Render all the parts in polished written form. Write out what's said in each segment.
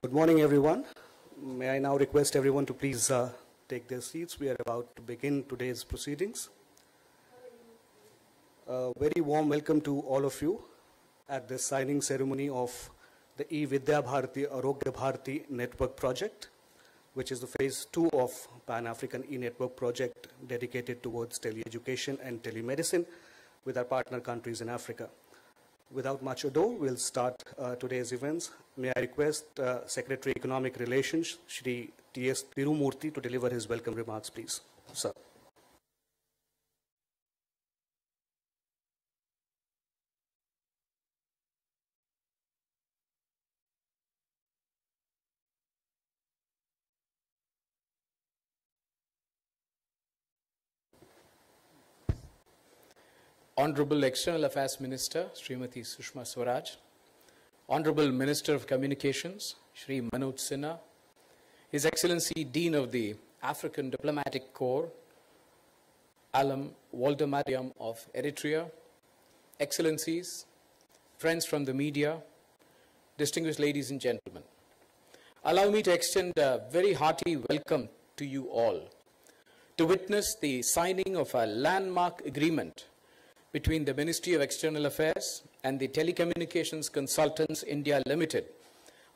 Good morning, everyone. May I now request everyone to please take their seats. We are about to begin today's proceedings. A very warm welcome to all of you at this signing ceremony of the e-VBAB Arogya Bharati Network Project, which is the phase 2 of Pan-African e-Network project dedicated towards tele-education and telemedicine with our partner countries in Africa. Without much ado, we'll start today's events. May I request Secretary Economic Relations, Shri T.S. Tirumurthy, to deliver his welcome remarks, please. Sir. Honorable External Affairs Minister, Srimati Sushma Swaraj, Honorable Minister of Communications, Shri Manoj Sinha, His Excellency Dean of the African Diplomatic Corps, Alam Waldemariam of Eritrea, Excellencies, friends from the media, distinguished ladies and gentlemen. Allow me to extend a very hearty welcome to you all to witness the signing of a landmark agreement between the Ministry of External Affairs and the Telecommunications Consultants India Limited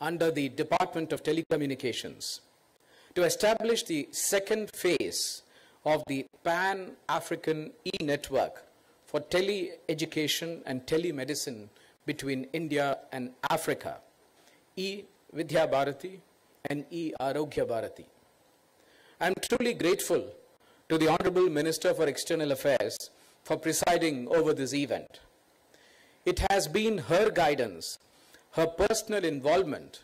under the Department of Telecommunications to establish the second phase of the Pan-African e-Network for tele-education and telemedicine between India and Africa, e-VBAB and e-Arogya Bharati. I am truly grateful to the Honorable Minister for External Affairs for presiding over this event. It has been her guidance, her personal involvement,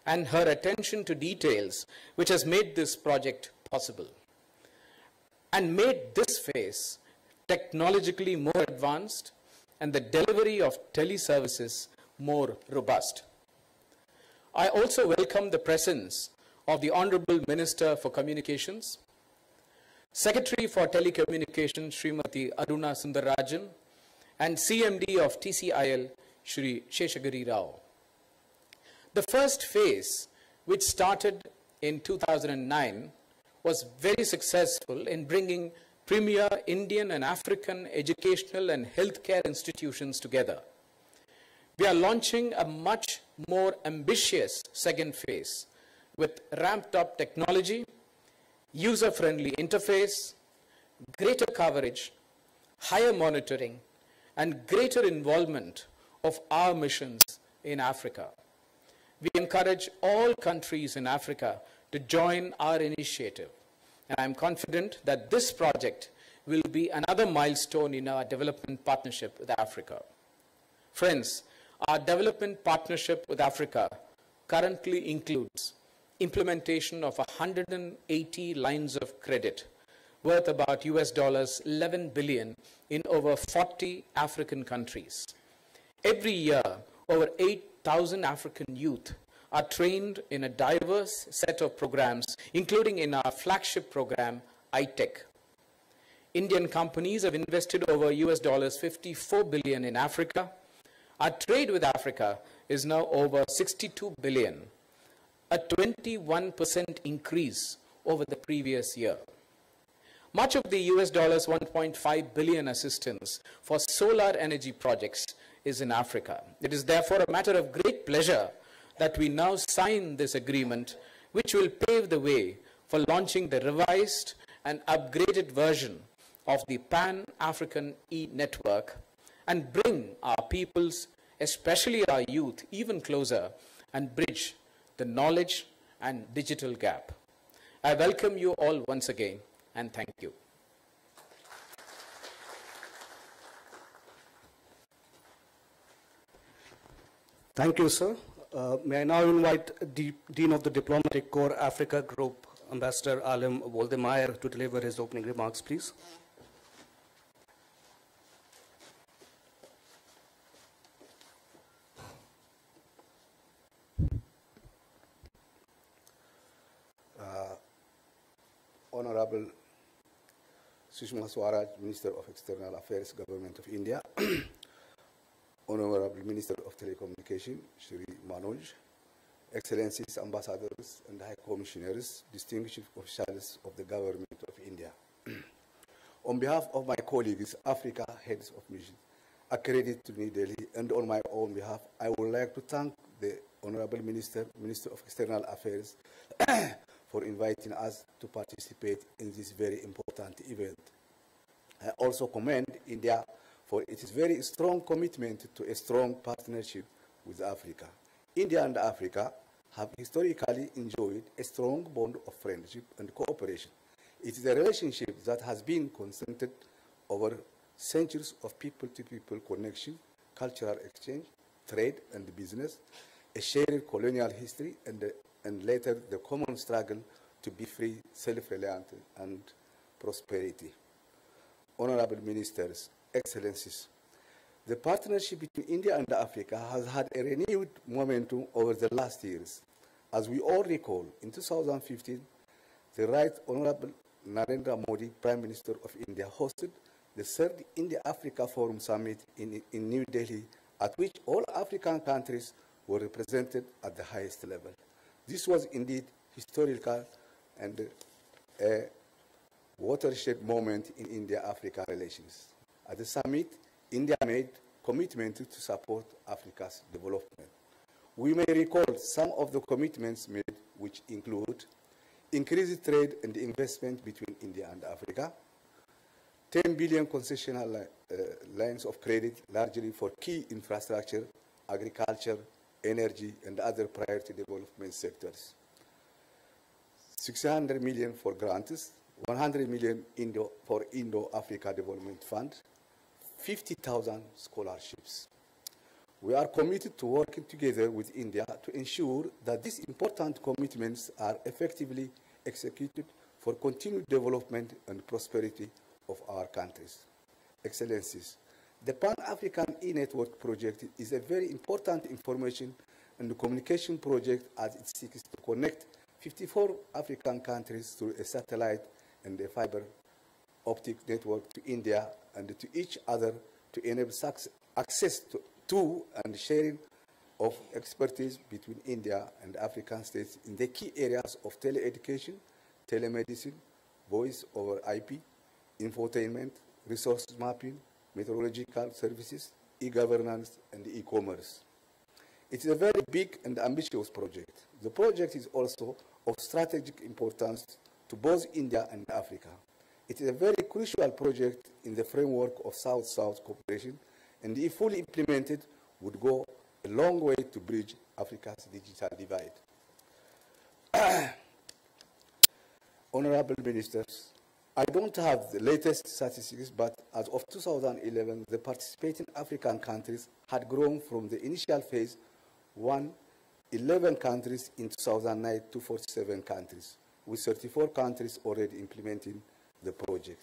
and her attention to details which has made this project possible and made this phase technologically more advanced and the delivery of teleservices more robust. I also welcome the presence of the Honorable Minister for Communications, Secretary for Telecommunications, Srimati Aruna Sundarajan, and CMD of TCIL, Shri Sheshagiri Rao. The first phase, which started in 2009, was very successful in bringing premier Indian and African educational and healthcare institutions together. We are launching a much more ambitious second phase with ramped up technology, user-friendly interface, greater coverage, higher monitoring, and greater involvement of our missions in Africa. We encourage all countries in Africa to join our initiative, and I'm confident that this project will be another milestone in our development partnership with Africa. Friends, our development partnership with Africa currently includes implementation of 180 lines of credit worth about $11 billion in over 40 African countries. Every year, over 8,000 African youth are trained in a diverse set of programs, including in our flagship program, iTech. Indian companies have invested over $54 billion in Africa. Our trade with Africa is now over $62 billion. A 21% increase over the previous year. Much of the $1.5 billion assistance for solar energy projects is in Africa. It is therefore a matter of great pleasure that we now sign this agreement, which will pave the way for launching the revised and upgraded version of the Pan-African e-Network and bring our peoples, especially our youth, even closer and bridge the knowledge and digital gap. I welcome you all once again and thank you. Thank you, sir. May I now invite the Dean of the Diplomatic Corps Africa Group, Ambassador Alam Waldemariam, to deliver his opening remarks, please. Honorable Sushma Swaraj, Minister of External Affairs, Government of India, Honorable Minister of Telecommunication, Shri Manoj, Excellencies, Ambassadors and High Commissioners, distinguished officials of the Government of India. On behalf of my colleagues, Africa Heads of Mission, accredited to New Delhi, and on my own behalf, I would like to thank the Honorable Minister of External Affairs, for inviting us to participate in this very important event. I also commend India for its very strong commitment to a strong partnership with Africa. India and Africa have historically enjoyed a strong bond of friendship and cooperation. It is a relationship that has been concentrated over centuries of people-to-people connection, cultural exchange, trade and business, a shared colonial history, and later the common struggle to be free, self-reliant, and prosperity. Honorable Ministers, Excellencies, the partnership between India and Africa has had a renewed momentum over the last years. As we all recall, in 2015, the Right Honorable Narendra Modi, Prime Minister of India, hosted the third India-Africa Forum Summit in New Delhi, at which all African countries were represented at the highest level. This was indeed historical and a watershed moment in India-Africa relations. At the summit, India made commitment to support Africa's development. We may recall some of the commitments made, which include increased trade and investment between India and Africa, 10 billion concessional lines of credit, largely for key infrastructure, agriculture, energy, and other priority development sectors, 600 million for grants, 100 million for Indo-Africa Development Fund, 50,000 scholarships. We are committed to working together with India to ensure that these important commitments are effectively executed for continued development and prosperity of our countries. Excellencies, the Pan-African e-Network project is a very important information and communication project as it seeks to connect 54 African countries through a satellite and a fiber optic network to India and to each other to enable access to and sharing of expertise between India and African states in the key areas of teleeducation, telemedicine, voice over IP, infotainment, resource mapping, meteorological services, e-governance, and e-commerce. It is a very big and ambitious project. The project is also of strategic importance to both India and Africa. It is a very crucial project in the framework of South-South cooperation, and if fully implemented, would go a long way to bridge Africa's digital divide. Honorable Ministers, I don't have the latest statistics, but as of 2011, the participating African countries had grown from the initial phase 11 countries in 2009 to 47 countries, with 34 countries already implementing the project.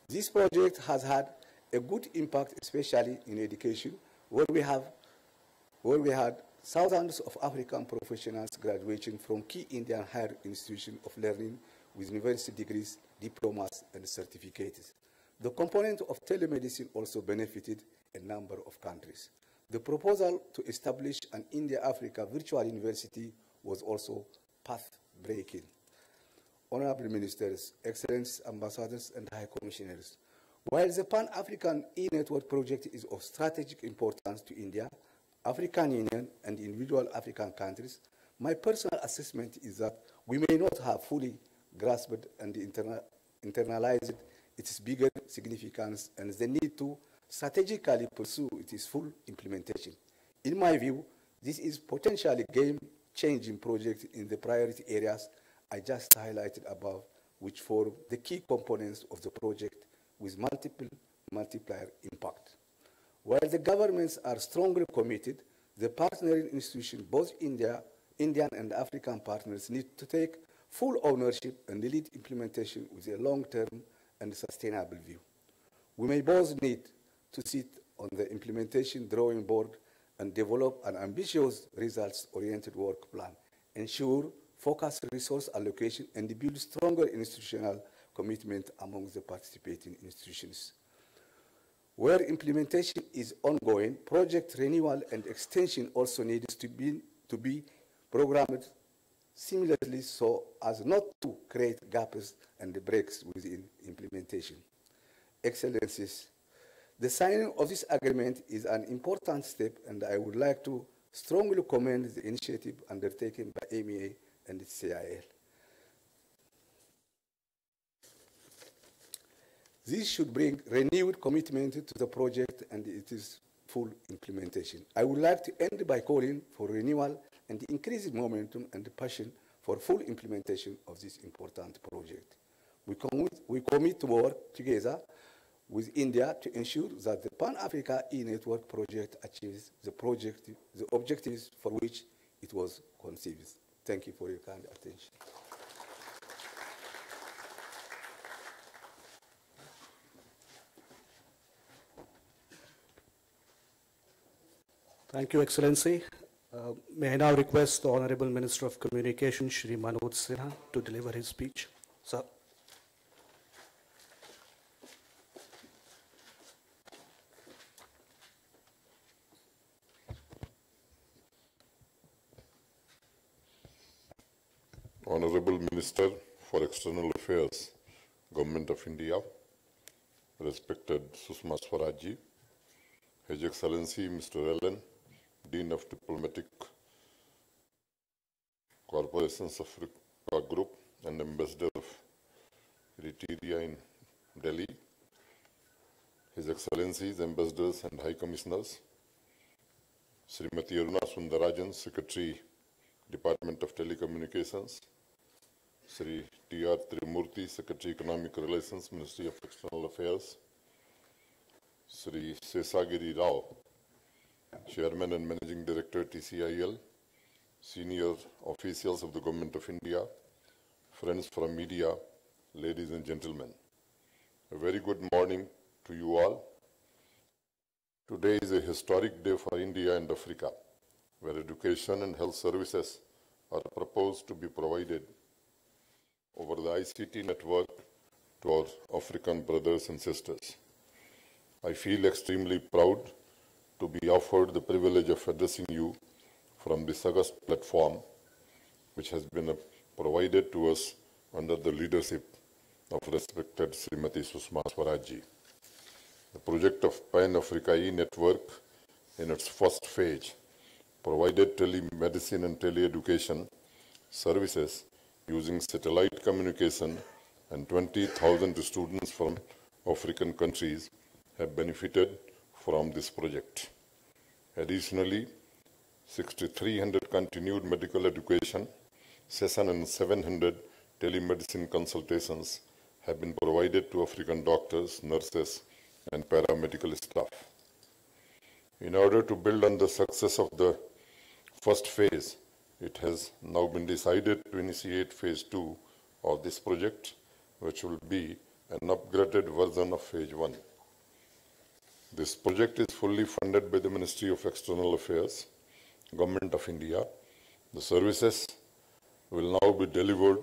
This project has had a good impact, especially in education, where we had thousands of African professionals graduating from key Indian higher institutions of learning with university degrees, diplomas, and certificates. The component of telemedicine also benefited a number of countries. The proposal to establish an India-Africa virtual university was also path-breaking. Honorable Ministers, Excellencies, Ambassadors, and High Commissioners, while the Pan-African e-Network project is of strategic importance to India, African Union, and individual African countries, my personal assessment is that we may not have fully grasped and internalized its bigger significance and the need to strategically pursue its full implementation. In my view, this is potentially a game-changing project in the priority areas I just highlighted above, which form the key components of the project with multiple multiplier impact. While the governments are strongly committed, the partnering institutions, both Indian and African partners, need to take full ownership and lead implementation with a long-term and sustainable view. We may both need to sit on the implementation drawing board and develop an ambitious results-oriented work plan, ensure focused resource allocation, and build stronger institutional commitment among the participating institutions. Where implementation is ongoing, project renewal and extension also needs to be programmed similarly so as not to create gaps and breaks within implementation. Excellencies, the signing of this agreement is an important step, and I would like to strongly commend the initiative undertaken by MEA and TCIL. This should bring renewed commitment to the project and its full implementation. I would like to end by calling for renewal and increased momentum and passion for full implementation of this important project. We commit to work together with India to ensure that the Pan-Africa e-Network project achieves the objectives for which it was conceived. Thank you for your kind attention. Thank you, Excellency. May I now request the Honorable Minister of Communication, Shri Manoj Sinha, to deliver his speech. Sir. Honorable Minister for External Affairs, Government of India, respected Sushma Swaraj, His Excellency Mr. Allen, Dean of Diplomatic Corporations Africa Group and Ambassador of Eritrea in Delhi, His Excellencies, Ambassadors and High Commissioners, Srimati Aruna Sundarajan, Secretary, Department of Telecommunications, Sri T.R. Trimurthy, Secretary, Economic Relations, Ministry of External Affairs, Sri Sesagiri Rao, Chairman and Managing Director, TCIL, senior officials of the Government of India, friends from media, ladies and gentlemen. A very good morning to you all. Today is a historic day for India and Africa, where education and health services are proposed to be provided over the ICT network to our African brothers and sisters. I feel extremely proud to be offered the privilege of addressing you from this august platform, which has been provided to us under the leadership of respected Srimati Sushma Swaraj. The project of Pan-Africa e-Network in its first phase provided telemedicine and teleeducation services using satellite communication, and 20,000 students from African countries have benefited from this project. Additionally, 6,300 continued medical education sessions and 700 telemedicine consultations have been provided to African doctors, nurses, and paramedical staff. In order to build on the success of the first phase, it has now been decided to initiate phase 2 of this project, which will be an upgraded version of phase 1. This project is fully funded by the Ministry of External Affairs, Government of India. The services will now be delivered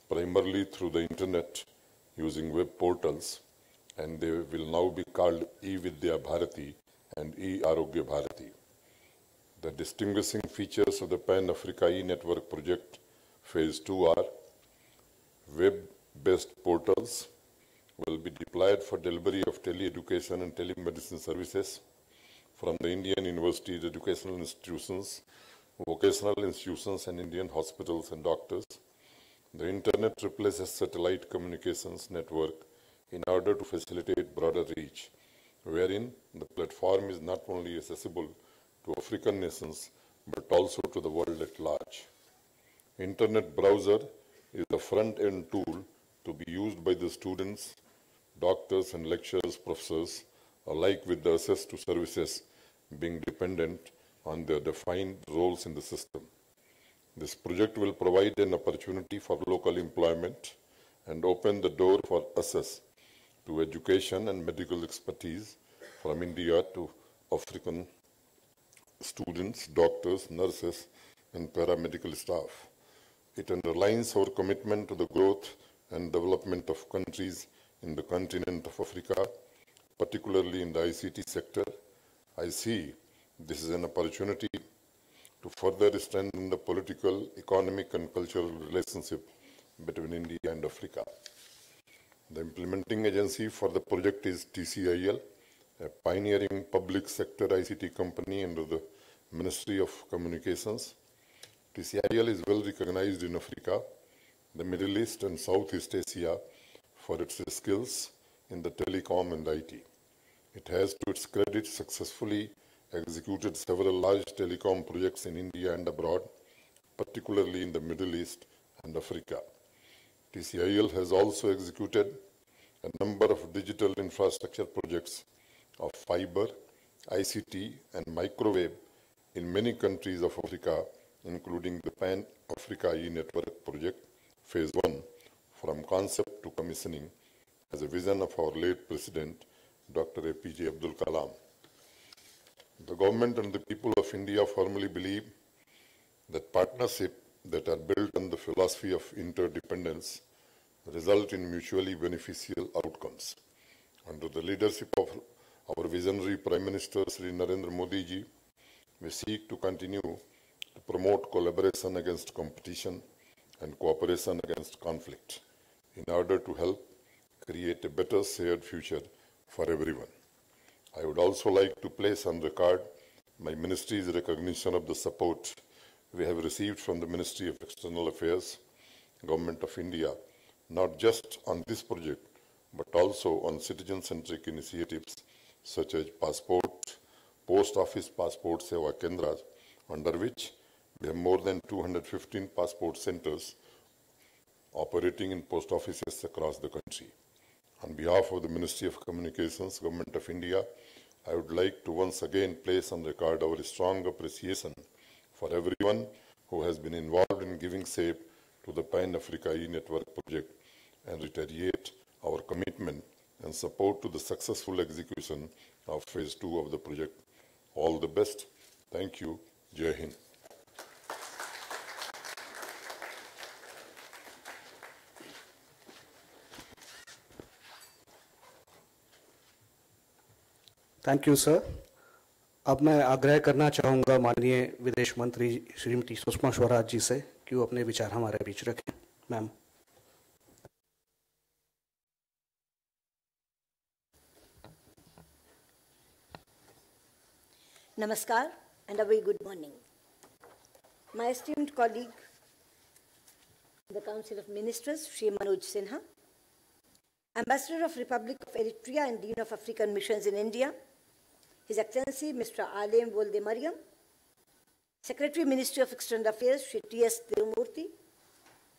primarily through the internet using web portals, and they will now be called e-VBAB and e-Arogya Bharati. The distinguishing features of the Pan-Africa e-Network project phase 2 are web-based portals will be deployed for delivery of tele-education and telemedicine services from the Indian universities, educational institutions, vocational institutions, and Indian hospitals and doctors. The internet replaces satellite communications network in order to facilitate broader reach, wherein the platform is not only accessible to African nations, but also to the world at large. Internet browser is the front-end tool to be used by the students, doctors, and lecturers, professors, alike, with the access to services being dependent on their defined roles in the system. This project will provide an opportunity for local employment and open the door for access to education and medical expertise from India to African students, doctors, nurses, and paramedical staff. It underlines our commitment to the growth and development of countries in the continent of Africa, particularly in the ICT sector, I see this is an opportunity to further strengthen the political, economic, and cultural relationship between India and Africa. The implementing agency for the project is TCIL, a pioneering public sector ICT company under the Ministry of Communications. TCIL is well recognized in Africa, the Middle East, and Southeast Asia for its skills in the telecom and IT. It has, to its credit, successfully executed several large telecom projects in India and abroad, particularly in the Middle East and Africa. TCIL has also executed a number of digital infrastructure projects of fiber, ICT, and microwave in many countries of Africa, including the Pan-Africa E-Network project, Phase 1, from concept to commissioning, as a vision of our late President, Dr. APJ Abdul Kalam. The government and the people of India firmly believe that partnerships that are built on the philosophy of interdependence result in mutually beneficial outcomes. Under the leadership of our visionary Prime Minister Sri Narendra Modi ji, we seek to continue to promote collaboration against competition and cooperation against conflict in order to help create a better shared future for everyone. I would also like to place on record my ministry's recognition of the support we have received from the Ministry of External Affairs, Government of India, not just on this project, but also on citizen-centric initiatives such as post office passport seva kendras, under which we have more than 215 passport centers operating in post offices across the country. On behalf of the Ministry of Communications, Government of India, I would like to once again place on record our strong appreciation for everyone who has been involved in giving shape to the Pan-Africa E-Network project and reiterate our commitment and support to the successful execution of Phase 2 of the project. All the best. Thank you. Jai Hind. Thank you sir. अब मैं आग्रह करना चाहूँगा माननीय विदेश मंत्री श्रीमती सुषमा स्वराज जी से कि वो अपने विचार हमारे बीच रखें। Ma'am. Namaskar and a very good morning. My esteemed colleague, the Council of Ministers, Shri Manoj Sinha, Ambassador of Republic of Eritrea and Dean of African Missions in India, His Excellency Mr. Alem Wolde Mariam, Secretary Ministry of External Affairs, Shri T.S. Tirumurthy,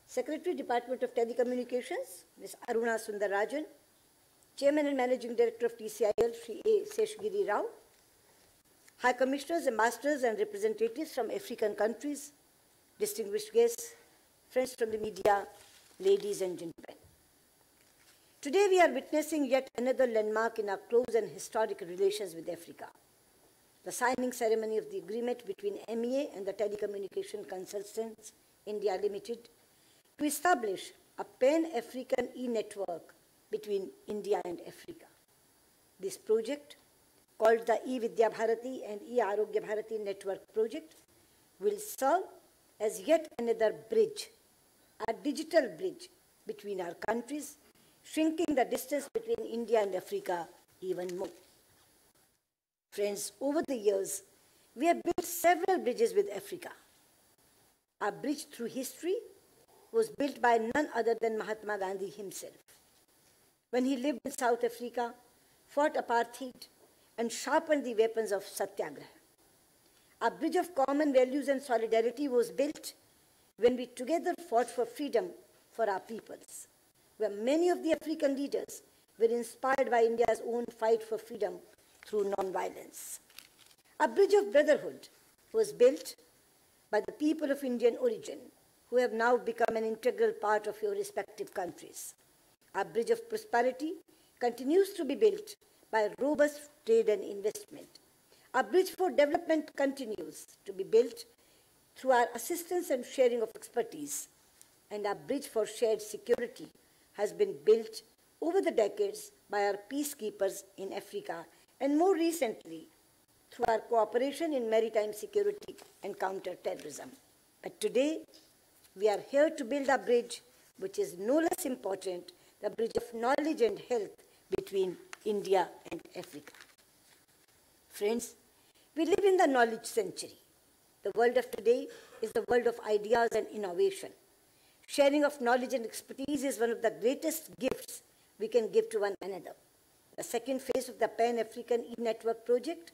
Secretary Department of Telecommunications, Ms. Aruna Sundarajan, Chairman and Managing Director of TCIL, Shri A. Seshgiri Rao, High Commissioners, Ambassadors and representatives from African countries, distinguished guests, friends from the media, ladies and gentlemen. Today we are witnessing yet another landmark in our close and historic relations with Africa. The signing ceremony of the agreement between MEA and the Telecommunication Consultants India Limited to establish a pan-African e-network between India and Africa. This project, called the e-VBAB and e-Arogya Network Project, will serve as yet another bridge, a digital bridge between our countries, shrinking the distance between India and Africa even more. Friends, over the years, we have built several bridges with Africa. Our bridge through history was built by none other than Mahatma Gandhi himself. When he lived in South Africa, fought apartheid, and sharpened the weapons of satyagraha. A bridge of common values and solidarity was built when we together fought for freedom for our peoples, where many of the African leaders were inspired by India's own fight for freedom through non-violence. A bridge of brotherhood was built by the people of Indian origin, who have now become an integral part of your respective countries. A bridge of prosperity continues to be built by robust trade and investment. A bridge for development continues to be built through our assistance and sharing of expertise, and a bridge for shared security has been built over the decades by our peacekeepers in Africa and more recently through our cooperation in maritime security and counter-terrorism. But today, we are here to build a bridge which is no less important, the bridge of knowledge and health between India and Africa. Friends, we live in the knowledge century. The world of today is the world of ideas and innovation. Sharing of knowledge and expertise is one of the greatest gifts we can give to one another. The second phase of the Pan-African e-Network project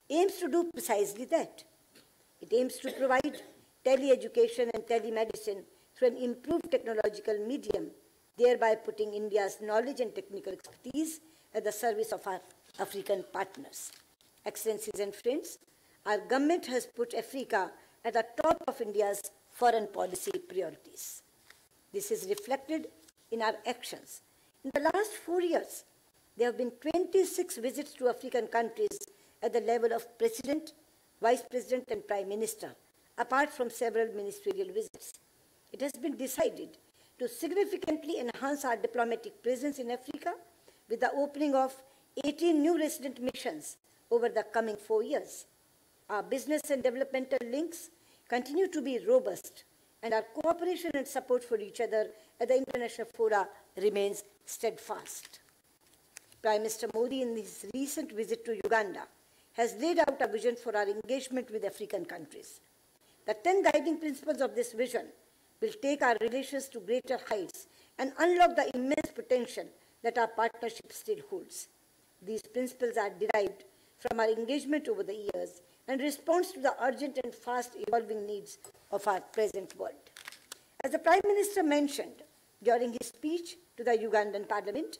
aims to do precisely that. It aims to provide tele-education and telemedicine through an improved technological medium, thereby putting India's knowledge and technical expertise at the service of our African partners. Excellencies and friends, our government has put Africa at the top of India's foreign policy priorities. This is reflected in our actions. In the last 4 years, there have been 26 visits to African countries at the level of President, Vice President, and Prime Minister, apart from several ministerial visits. It has been decided to significantly enhance our diplomatic presence in Africa with the opening of 18 new resident missions over the coming 4 years. Our business and developmental links continue to be robust, and our cooperation and support for each other at the international fora remains steadfast. Prime Minister Modi, in his recent visit to Uganda, has laid out a vision for our engagement with African countries. The 10 guiding principles of this vision will take our relations to greater heights and unlock the immense potential that our partnership still holds. These principles are derived from our engagement over the years and responds to the urgent and fast evolving needs of our present world. As the Prime Minister mentioned during his speech to the Ugandan Parliament,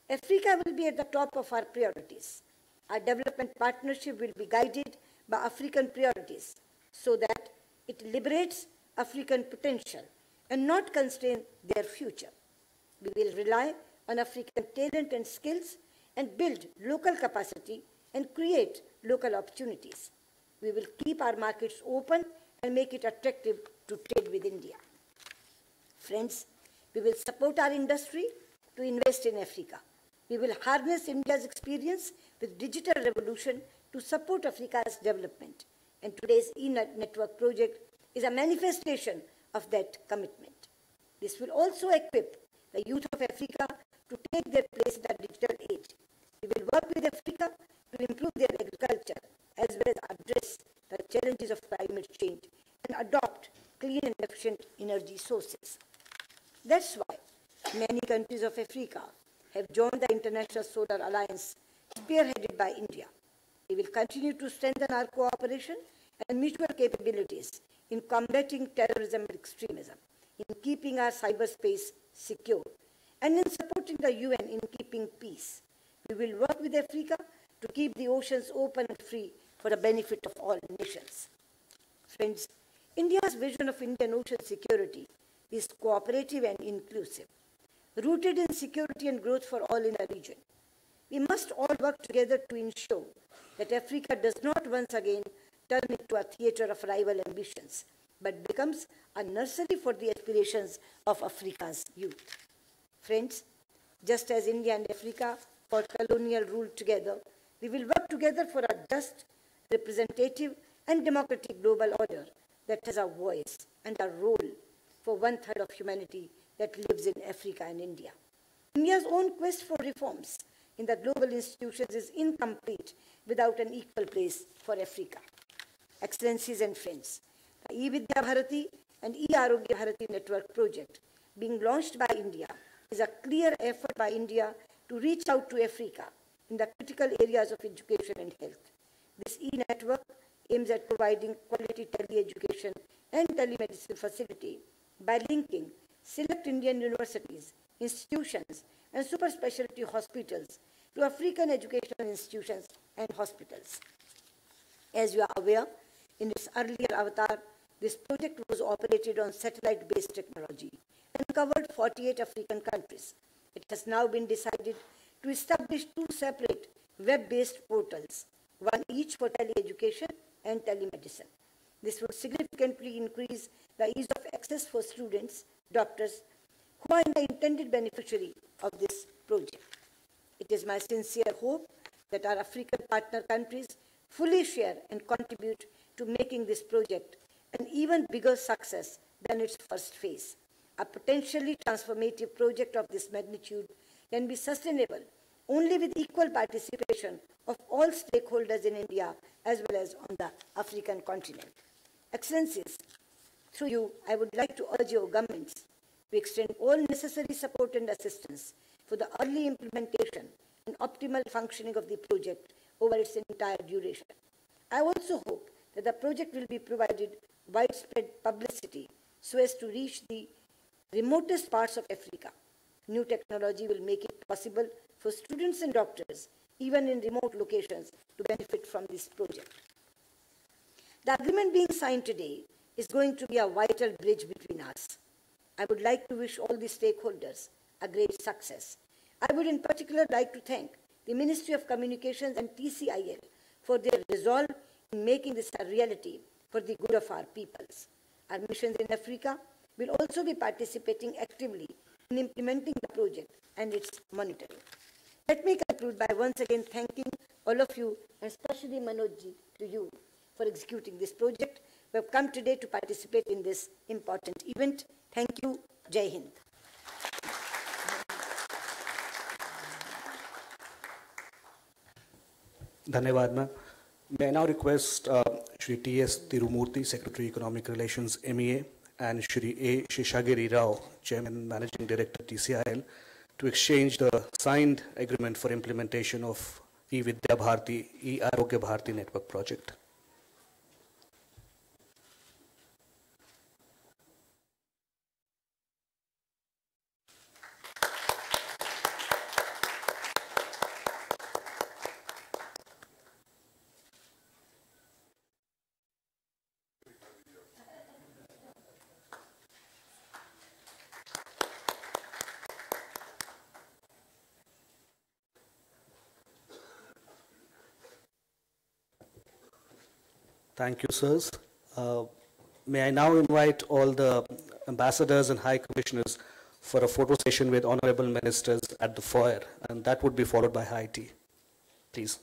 Africa will be at the top of our priorities. Our development partnership will be guided by African priorities so that it liberates African potential and not constrain their future. We will rely on African talent and skills and build local capacity and create local opportunities. We will keep our markets open and make it attractive to trade with India. Friends, we will support our industry to invest in Africa. We will harness India's experience with digital revolution to support Africa's development. And today's e-Network project is a manifestation of that commitment. This will also equip the youth of Africa to take their place in the digital age. We will work with Africa to improve their agriculture as well as address the challenges of climate change and adopt clean and efficient energy sources. That's why many countries of Africa have joined the International Solar Alliance, spearheaded by India. We will continue to strengthen our cooperation and mutual capabilities in combating terrorism and extremism, in keeping our cyberspace secure, and in supporting the UN in keeping peace. We will work with Africa to keep the oceans open and free for the benefit of all nations. Friends, India's vision of Indian ocean security is cooperative and inclusive, rooted in security and growth for all in the region. We must all work together to ensure that Africa does not once again turn into a theater of rival ambitions, but becomes a nursery for the aspirations of Africa's youth. Friends, just as India and Africa fought colonial rule together, we will work together for a just, representative, and democratic global order that has a voice and a role for 1/3 of humanity that lives in Africa and India. India's own quest for reforms in the global institutions is incomplete without an equal place for Africa. Excellencies and friends, the e-Vidya Bharati and e-Arogya Bharati network project being launched by India is a clear effort by India to reach out to Africa in the critical areas of education and health. This e-network aims at providing quality tele-education and telemedicine facility by linking select Indian universities, institutions, and super specialty hospitals to African educational institutions and hospitals. As you are aware, in its earlier avatar, this project was operated on satellite-based technology and covered 48 African countries. It has now been decided to establish 2 separate web-based portals, one each for tele-education and telemedicine. This would significantly increase the ease of access for students, doctors, who are the intended beneficiary of this project. It is my sincere hope that our African partner countries fully share and contribute to making this project an even bigger success than its first phase. A potentially transformative project of this magnitude can be sustainable only with equal participation of all stakeholders in India as well as on the African continent. Excellencies, through you, I would like to urge your governments to extend all necessary support and assistance for the early implementation and optimal functioning of the project over its entire duration. I also hope that the project will be provided widespread publicity so as to reach the remotest parts of Africa. New technology will make it possible for students and doctors, even in remote locations, to benefit from this project. The agreement being signed today is going to be a vital bridge between us. I would like to wish all the stakeholders a great success. I would in particular like to thank the Ministry of Communications and TCIL for their resolve in making this a reality for the good of our peoples. Our missions in Africa will also be participating actively in implementing the project and its monitoring. Let me conclude by once again thanking all of you, and especially Manojji, to you, for executing this project. We have come today to participate in this important event. Thank you. Jai Hind. Dhanyavad, ma'am. May I now request Shri T.S. Tirumurthy, Secretary Economic Relations, MEA, and Shri A. Sheshagiri Rao, Chairman Managing Director, TCIL, to exchange the signed agreement for implementation of e-Vidya Bharati, e-Arogya Bharati Network project. Thank you, sirs. May I now invite all the ambassadors and high commissioners for a photo session with honorable ministers at the foyer, and that would be followed by high tea. Please.